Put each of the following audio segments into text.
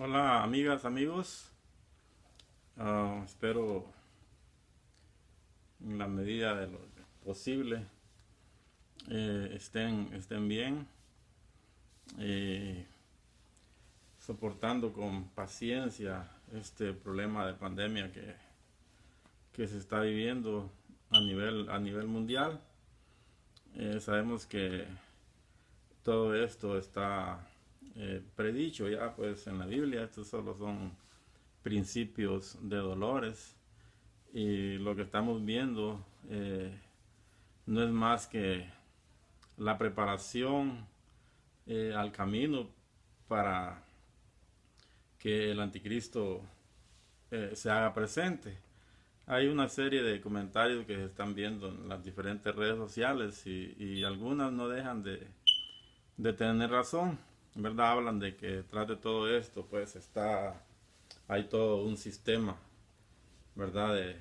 Hola amigas, amigos. Espero en la medida de lo posible estén bien, eh, soportando con paciencia este problema de pandemia que se está viviendo a nivel mundial. Sabemos que todo esto está predicho ya pues en la Biblia. Estos solo son principios de dolores. Y lo que estamos viendo no es más que la preparación al camino para que el anticristo se haga presente. Hay una serie de comentarios que se están viendo en las diferentes redes sociales y algunas no dejan de tener razón. En verdad hablan de que detrás de todo esto pues hay todo un sistema, ¿verdad?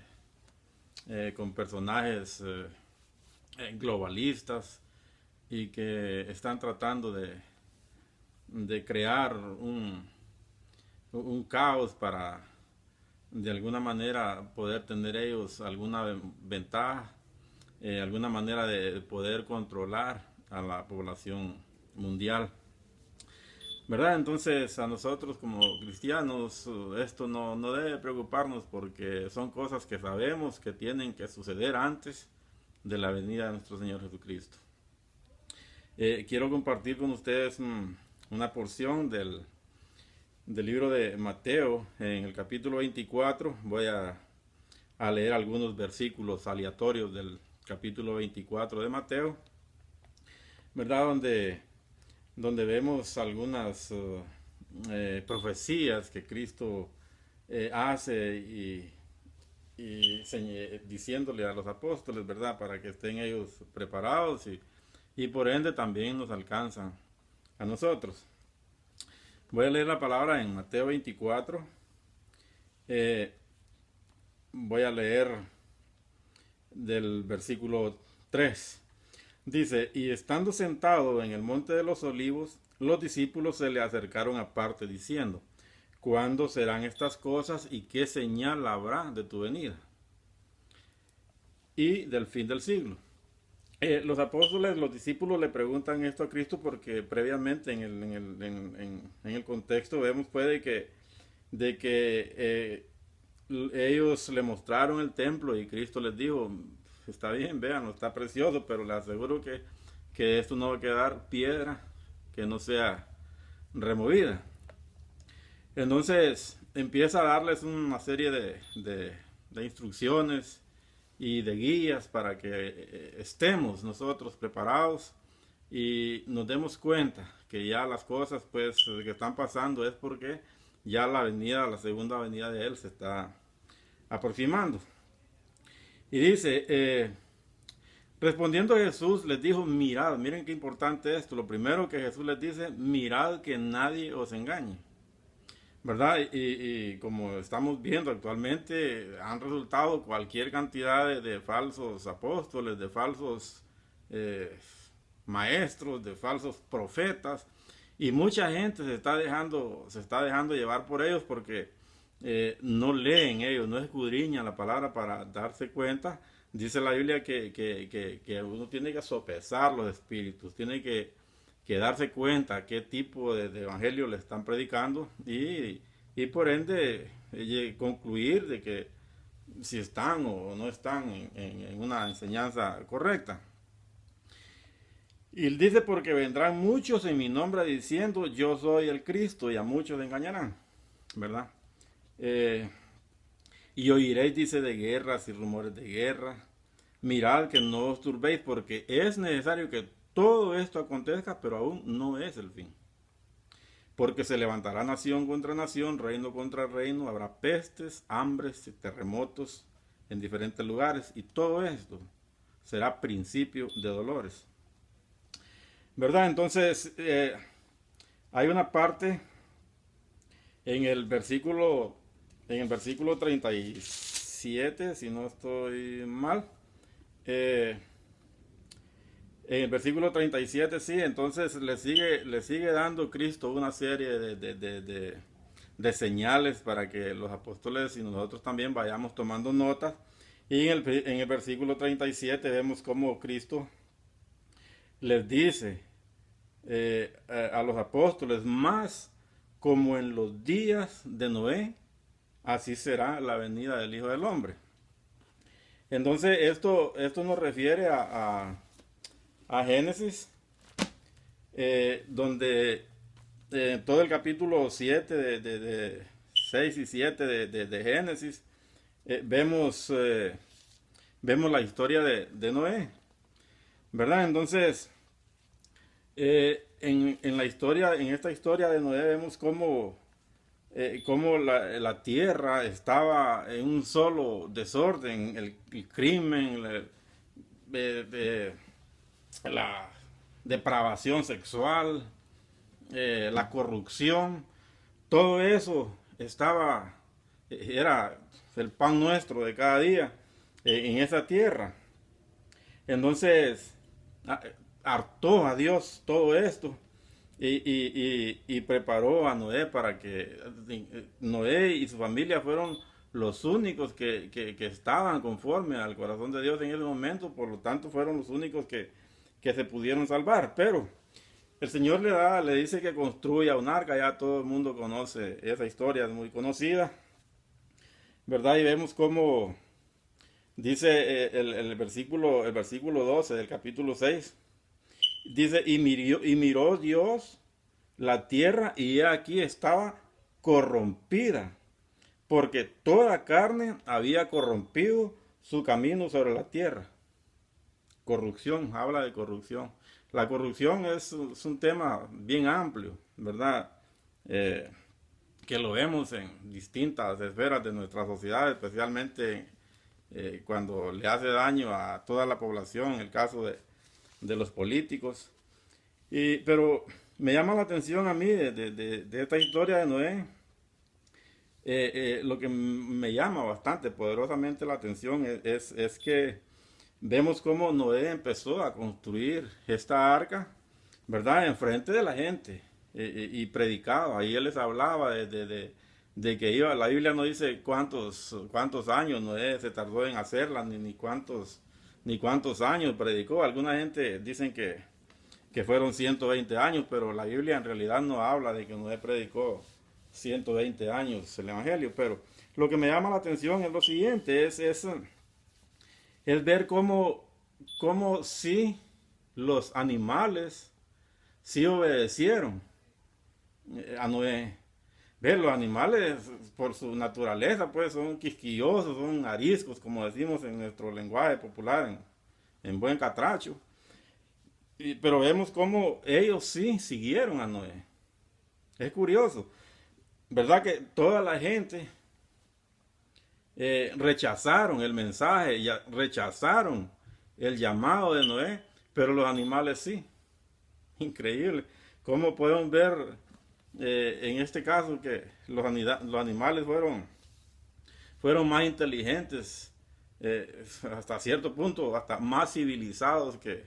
Con personajes globalistas y que están tratando de crear un caos para de alguna manera poder tener ellos alguna ventaja, alguna manera de poder controlar a la población mundial. ¿Verdad? Entonces a nosotros como cristianos esto no debe preocuparnos porque son cosas que sabemos que tienen que suceder antes de la venida de nuestro Señor Jesucristo. Quiero compartir con ustedes una porción del libro de Mateo en el capítulo 24. Voy a leer algunos versículos aleatorios del capítulo 24 de Mateo, ¿verdad? Donde vemos algunas profecías que Cristo hace diciéndole a los apóstoles, ¿verdad? Para que estén ellos preparados y por ende también nos alcanzan a nosotros. Voy a leer la palabra en Mateo 24. Eh, Voy a leer del versículo 3. Dice, y estando sentado en el monte de los olivos, los discípulos se le acercaron aparte diciendo, ¿cuándo serán estas cosas y qué señal habrá de tu venida y del fin del siglo? Los apóstoles, los discípulos le preguntan esto a Cristo porque previamente en el contexto vemos pues de que ellos le mostraron el templo y Cristo les dijo, está bien, vean, está precioso, pero les aseguro que esto no va a quedar piedra que no sea removida. Entonces empieza a darles una serie de instrucciones y de guías para que estemos nosotros preparados y nos demos cuenta que ya las cosas pues que están pasando es porque ya la segunda venida de él se está aproximando. Y dice, respondiendo Jesús les dijo, mirad, miren qué importante esto. Lo primero que Jesús les dice, mirad que nadie os engañe. ¿Verdad? Y como estamos viendo actualmente, han resultado cualquier cantidad de falsos apóstoles, de falsos eh, maestros, de falsos profetas, y mucha gente se está dejando llevar por ellos porque no leen ellos, no escudriñan la palabra para darse cuenta. Dice la Biblia que uno tiene que sopesar los espíritus, tiene que darse cuenta qué tipo de evangelio le están predicando y por ende concluir de que si están o no están en una enseñanza correcta. Y él dice porque vendrán muchos en mi nombre diciendo yo soy el Cristo y a muchos engañarán, ¿verdad? Eh, y oiréis, dice, de guerras y rumores de guerra. Mirad que no os turbéis porque es necesario que todo esto acontezca, pero aún no es el fin. Porque se levantará nación contra nación, reino contra reino, habrá pestes, hambres y terremotos en diferentes lugares, y todo esto será principio de dolores. ¿Verdad? Entonces, hay una parte en el versículo, en el versículo 37, si no estoy mal, eh, en el versículo 37, sí, entonces le sigue dando Cristo una serie de señales para que los apóstoles y nosotros también vayamos tomando notas. Y en el versículo 37 vemos cómo Cristo les dice a los apóstoles, más como en los días de Noé, así será la venida del Hijo del Hombre. Entonces esto nos refiere a Génesis, donde todo el capítulo 7 de 6 y 7 de Génesis, vemos la historia de Noé, ¿verdad? Entonces, en la historia, en esta historia de Noé vemos cómo la tierra estaba en un solo desorden, el crimen, la depravación sexual, la corrupción, todo eso era el pan nuestro de cada día en esa tierra. Entonces, hartó a Dios todo esto y preparó a Noé para que Noé y su familia fueron los únicos que estaban conforme al corazón de Dios en ese momento, por lo tanto fueron los únicos que se pudieron salvar. Pero el Señor le dice que construya un arca, ya todo el mundo conoce esa historia, es muy conocida, ¿verdad? Y vemos cómo dice el versículo 12 del capítulo 6. Dice, y miró Dios la tierra y aquí estaba corrompida, porque toda carne había corrompido su camino sobre la tierra. Corrupción, habla de corrupción. La corrupción es un tema bien amplio, ¿verdad? Que lo vemos en distintas esferas de nuestra sociedad, especialmente cuando le hace daño a toda la población, en el caso de los políticos. Pero me llama la atención a mí de esta historia de Noé, lo que me llama bastante poderosamente la atención es que vemos cómo Noé empezó a construir esta arca, ¿verdad? Enfrente de la gente y predicaba. Ahí él les hablaba de que iba. La Biblia no dice cuántos años Noé se tardó en hacerla, ni cuántos años predicó. Alguna gente dicen que fueron 120 años, pero la Biblia en realidad no habla de que Noé predicó 120 años el Evangelio. Pero lo que me llama la atención es lo siguiente, es ver cómo sí los animales sí obedecieron a Noé. Ver, los animales por su naturaleza pues son quisquillosos, son ariscos, como decimos en nuestro lenguaje popular, en buen catracho. Pero vemos cómo ellos sí siguieron a Noé. Es curioso, ¿verdad? Que toda la gente rechazaron el mensaje, rechazaron el llamado de Noé, pero los animales sí. Increíble. ¿Cómo podemos ver en este caso que los animales fueron más inteligentes, hasta cierto punto, hasta más civilizados que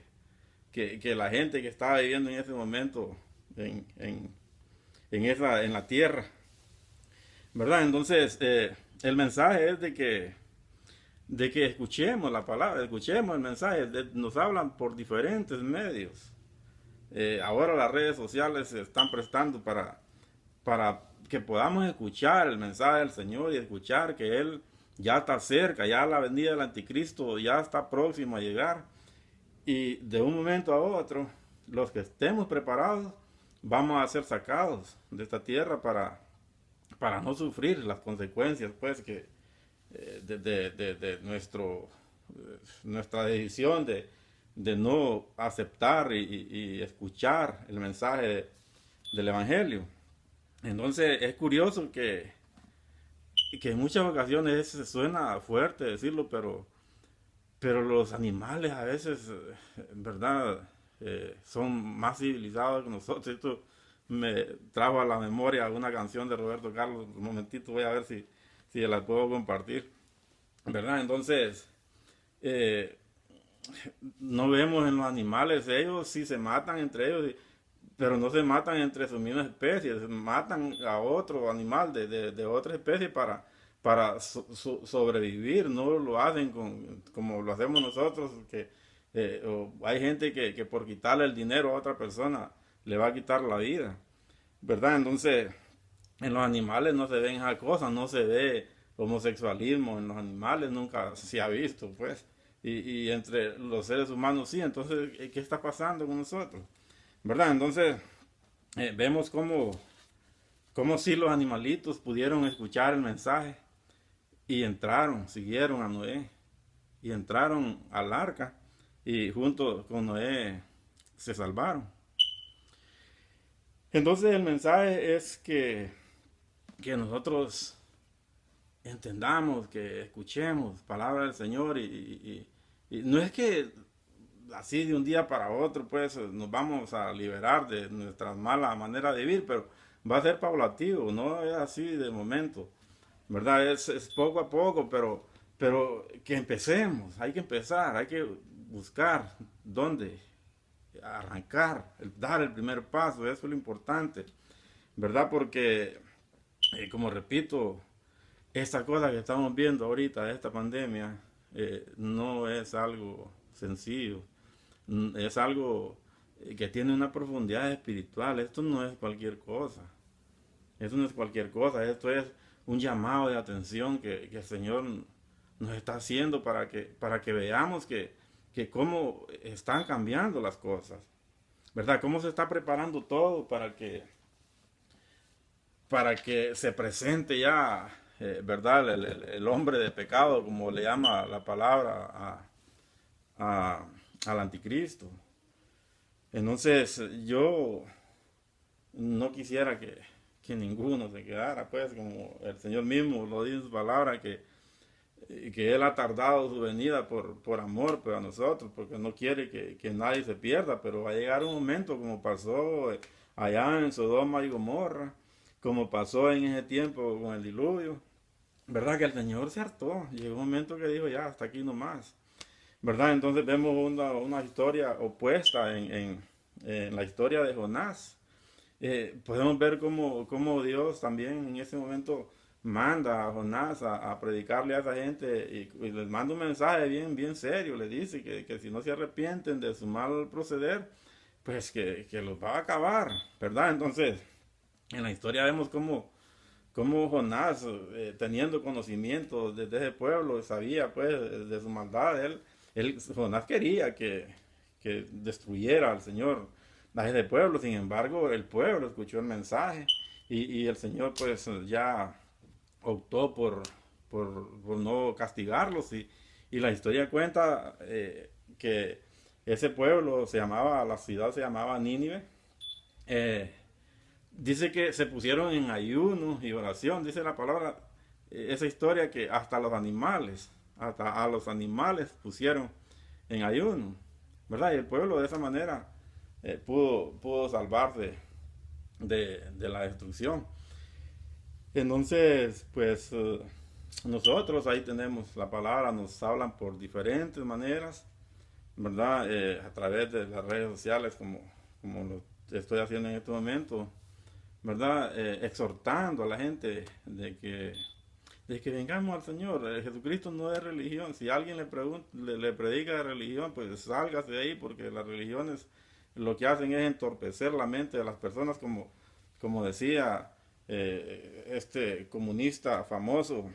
la gente que estaba viviendo en ese momento en la tierra, ¿verdad? Entonces, el mensaje es de que escuchemos la palabra, escuchemos el mensaje. Nos hablan por diferentes medios. Ahora las redes sociales se están prestando para que podamos escuchar el mensaje del Señor y escuchar que Él ya está cerca, ya la venida del anticristo ya está próximo a llegar. Y de un momento a otro, los que estemos preparados, vamos a ser sacados de esta tierra para no sufrir las consecuencias, pues, de nuestra decisión de no aceptar y escuchar el mensaje del Evangelio. Entonces, es curioso que en muchas ocasiones suena fuerte decirlo, pero los animales a veces, ¿verdad? Son más civilizados que nosotros. Esto me trajo a la memoria una canción de Roberto Carlos. Un momentito, voy a ver si la puedo compartir, ¿verdad? Entonces, no vemos en los animales, ellos sí se matan entre ellos. pero no se matan entre sus mismas especies, matan a otro animal de otra especie para sobrevivir, no lo hacen como lo hacemos nosotros, que o hay gente que por quitarle el dinero a otra persona le va a quitar la vida, ¿verdad? Entonces, en los animales no se ven esas cosas, no se ve homosexualismo en los animales, nunca se ha visto, pues. Y entre los seres humanos sí, entonces, ¿qué está pasando con nosotros? ¿Verdad? Entonces, vemos cómo si los animalitos pudieron escuchar el mensaje y entraron, siguieron a Noé y entraron al arca y junto con Noé se salvaron. Entonces el mensaje es que nosotros entendamos, que escuchemos palabra del Señor y no es que así de un día para otro pues nos vamos a liberar de nuestra mala manera de vivir, pero va a ser paulatino, no es así de momento, ¿verdad? Es poco a poco, pero que empecemos, hay que empezar, hay que buscar dónde arrancar, dar el primer paso, eso es lo importante, ¿verdad? Porque, como repito, esta cosa que estamos viendo ahorita, esta pandemia, no es algo sencillo, es algo que tiene una profundidad espiritual, esto no es cualquier cosa, esto no es cualquier cosa, esto es un llamado de atención que el Señor nos está haciendo para que veamos que cómo están cambiando las cosas, ¿verdad? Cómo se está preparando todo para que se presente ya, ¿verdad? El hombre de pecado, como le llama la palabra a- al anticristo. Entonces, yo no quisiera que ninguno se quedara, pues, como el Señor mismo lo dice en su palabra, que Él ha tardado su venida por amor a nosotros, porque no quiere que nadie se pierda, pero va a llegar un momento como pasó allá en Sodoma y Gomorra, como pasó en ese tiempo con el diluvio, ¿verdad? Que el Señor se hartó, llegó un momento que dijo, ya, hasta aquí nomás, ¿verdad? Entonces vemos una historia opuesta en la historia de Jonás. Podemos ver cómo Dios también en ese momento manda a Jonás a predicarle a esa gente y les manda un mensaje bien serio, le dice que si no se arrepienten de su mal proceder, pues que los va a acabar, ¿verdad? Entonces, en la historia vemos cómo Jonás, teniendo conocimiento desde ese pueblo, sabía pues de su maldad, Jonás quería que destruyera al Señor a ese pueblo, sin embargo el pueblo escuchó el mensaje y el Señor pues ya optó por no castigarlos y la historia cuenta que ese pueblo la ciudad se llamaba Nínive. eh, Dice que se pusieron en ayuno y oración, dice la palabra, esa historia que hasta a los animales pusieron en ayuno, ¿verdad? Y el pueblo de esa manera pudo salvarse de la destrucción. Entonces, pues nosotros ahí tenemos la palabra, nos hablan por diferentes maneras, ¿verdad? A través de las redes sociales, como lo estoy haciendo en este momento, ¿verdad? Exhortando a la gente de que vengamos al Señor. Jesucristo no es religión. Si alguien le predica de religión, pues sálgase de ahí, porque las religiones lo que hacen es entorpecer la mente de las personas, como decía este comunista famoso,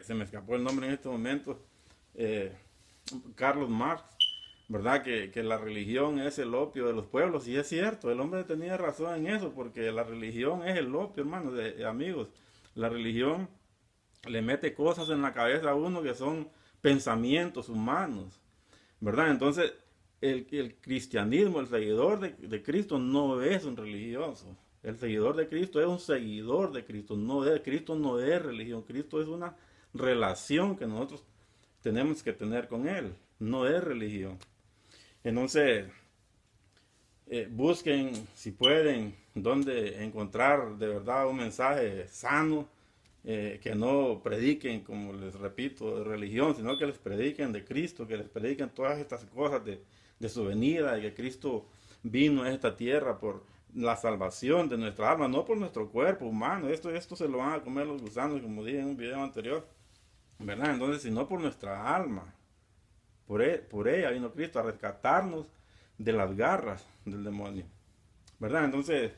se me escapó el nombre en este momento, eh, Carlos Marx, ¿verdad? Que la religión es el opio de los pueblos, y es cierto, el hombre tenía razón en eso, porque la religión es el opio, hermanos, amigos. La religión le mete cosas en la cabeza a uno que son pensamientos humanos, ¿verdad? Entonces, el cristianismo, el seguidor de Cristo no es un religioso. El seguidor de Cristo es un seguidor de Cristo. Cristo no es religión. Cristo es una relación que nosotros tenemos que tener con Él. No es religión. Entonces, busquen, si pueden, dónde encontrar de verdad un mensaje sano, que no prediquen, como les repito, de religión, sino que les prediquen de Cristo, que les prediquen todas estas cosas de su venida, y que Cristo vino a esta tierra por la salvación de nuestra alma, no por nuestro cuerpo humano. Esto se lo van a comer los gusanos, como dije en un video anterior, ¿verdad? Entonces, sino por nuestra alma. Por ella vino Cristo a rescatarnos de las garras del demonio, ¿verdad? Entonces,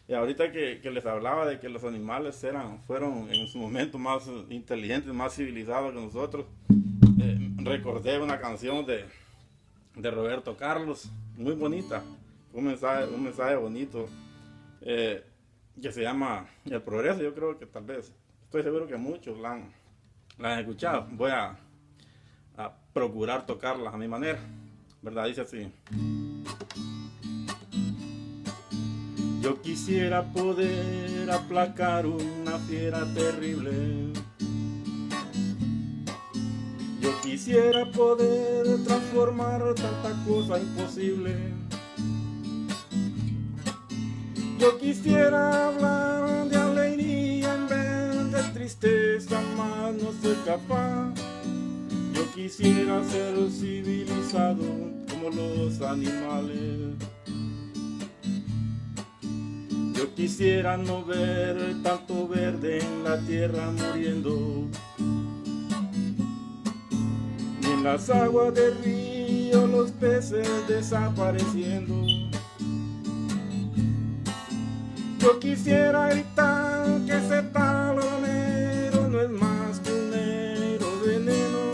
ahorita que les hablaba de que los animales fueron en su momento más inteligentes, más civilizados que nosotros, recordé una canción de Roberto Carlos, muy bonita, un mensaje bonito, que se llama El Progreso. Yo creo que tal vez, estoy seguro que muchos la han escuchado. Voy a procurar tocarla a mi manera, ¿verdad? Dice así: yo quisiera poder aplacar una fiera terrible. Yo quisiera poder transformar tanta cosa imposible. Yo quisiera hablar de alegría en vez de tristeza, mas no soy capaz. Yo quisiera ser civilizado como los animales. Yo quisiera no ver tanto verde en la tierra muriendo, ni en las aguas del río los peces desapareciendo. Yo quisiera gritar que ese talonero no es más que un mero veneno.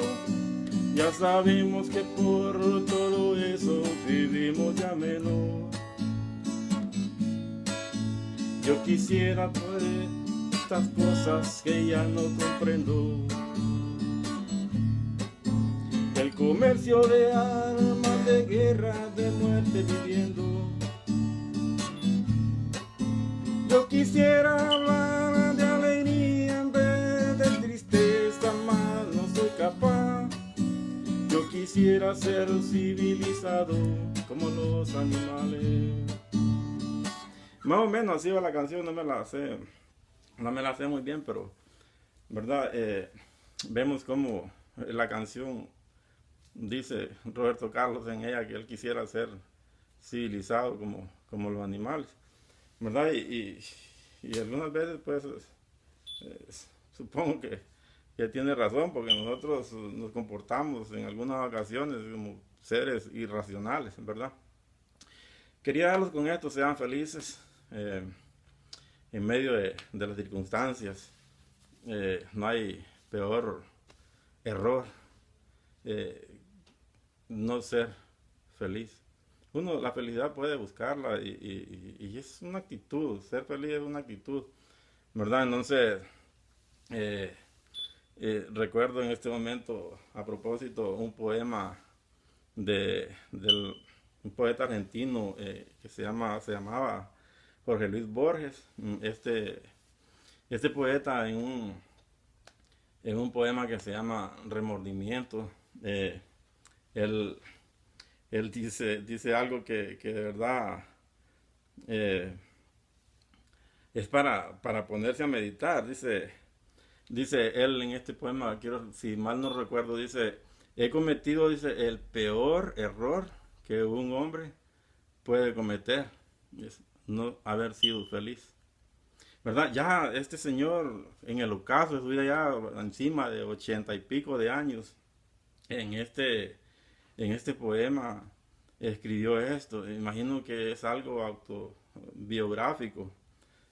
Ya sabemos que por todo eso vivimos ya menos. Yo quisiera poder estas cosas que ya no comprendo. El comercio de armas, de guerra, de muerte viviendo. Yo quisiera hablar de alegría en vez de tristeza, mas no soy capaz. Yo quisiera ser civilizado como los animales. Más o menos así va la canción, no me la sé muy bien, pero, ¿verdad? Vemos como la canción dice Roberto Carlos en ella que él quisiera ser civilizado como los animales, ¿verdad? Y algunas veces, pues, supongo que tiene razón, porque nosotros nos comportamos en algunas ocasiones como seres irracionales, ¿verdad? Quería darlos con esto, sean felices en medio de las circunstancias. No hay peor error, eh, no ser feliz. La felicidad puede buscarla y es una actitud, ser feliz es una actitud, ¿verdad? Entonces, eh, recuerdo en este momento, a propósito, un poema del un poeta argentino que se llamaba Jorge Luis Borges. Este poeta en un poema que se llama Remordimiento, él, él dice algo que de verdad eh, es para ponerse a meditar. Dice él en este poema, si mal no recuerdo, dice: he cometido, dice, el peor error que un hombre puede cometer, es no haber sido feliz. ¿Verdad? Ya este señor, en el ocaso de su vida, ya encima de 80 y pico de años, en este poema escribió esto. Imagino que es algo autobiográfico,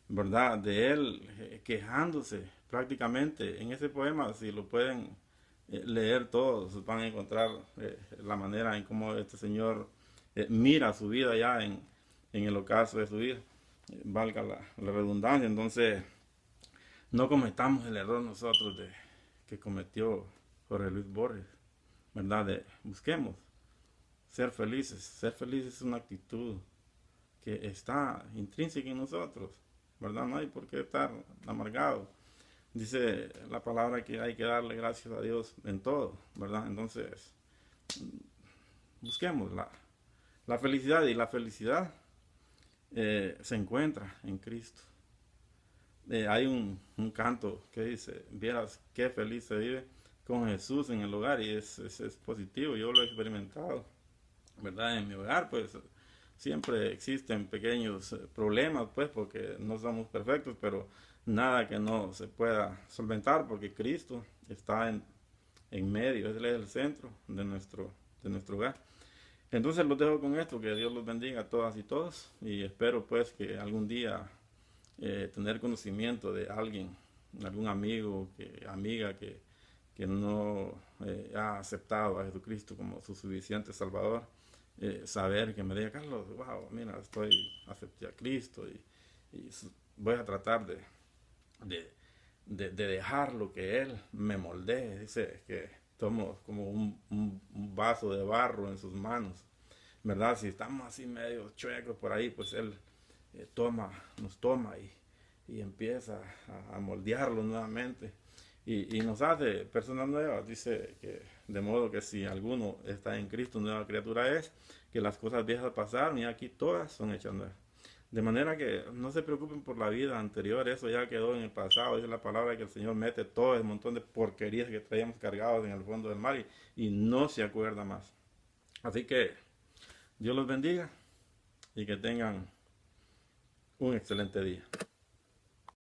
¿verdad? De él quejándose prácticamente. En ese poema, si lo pueden leer todos, van a encontrar la manera en cómo este señor mira su vida ya en el ocaso de su vida. Valga la redundancia. Entonces, no cometamos el error nosotros que cometió Jorge Luis Borges, ¿verdad? Busquemos ser felices. Ser felices es una actitud que está intrínseca en nosotros, ¿verdad? No hay por qué estar amargado. Dice la palabra que hay que darle gracias a Dios en todo, ¿verdad? Entonces, busquemos la felicidad, y la felicidad se encuentra en Cristo. Hay un canto que dice: vieras qué feliz se vive con Jesús en el hogar, y es positivo. Yo lo he experimentado, ¿verdad? En mi hogar, pues siempre existen pequeños problemas, pues, porque no somos perfectos, pero nada que no se pueda solventar, porque Cristo está en medio, Él es el centro de nuestro hogar. Entonces los dejo con esto, que Dios los bendiga a todas y todos, y espero pues que algún día tener conocimiento de alguien, algún amigo, amiga que no ha aceptado a Jesucristo como su suficiente Salvador, saber que me diga, Carlos, wow, mira, acepté a Cristo y voy a tratar de, de dejar lo que Él me moldee. Dice que tomo como un vaso de barro en sus manos, ¿verdad? Si estamos así medio chuecos por ahí, pues Él nos toma y empieza a moldearlo nuevamente y nos hace personas nuevas. Dice que de modo que si alguno está en Cristo, nueva criatura es, que las cosas viejas pasaron y aquí todas son hechas nuevas. De manera que no se preocupen por la vida anterior, eso ya quedó en el pasado. Dice la palabra que el Señor mete todo el montón de porquerías que traíamos cargados en el fondo del mar y no se acuerda más. Así que Dios los bendiga y que tengan un excelente día.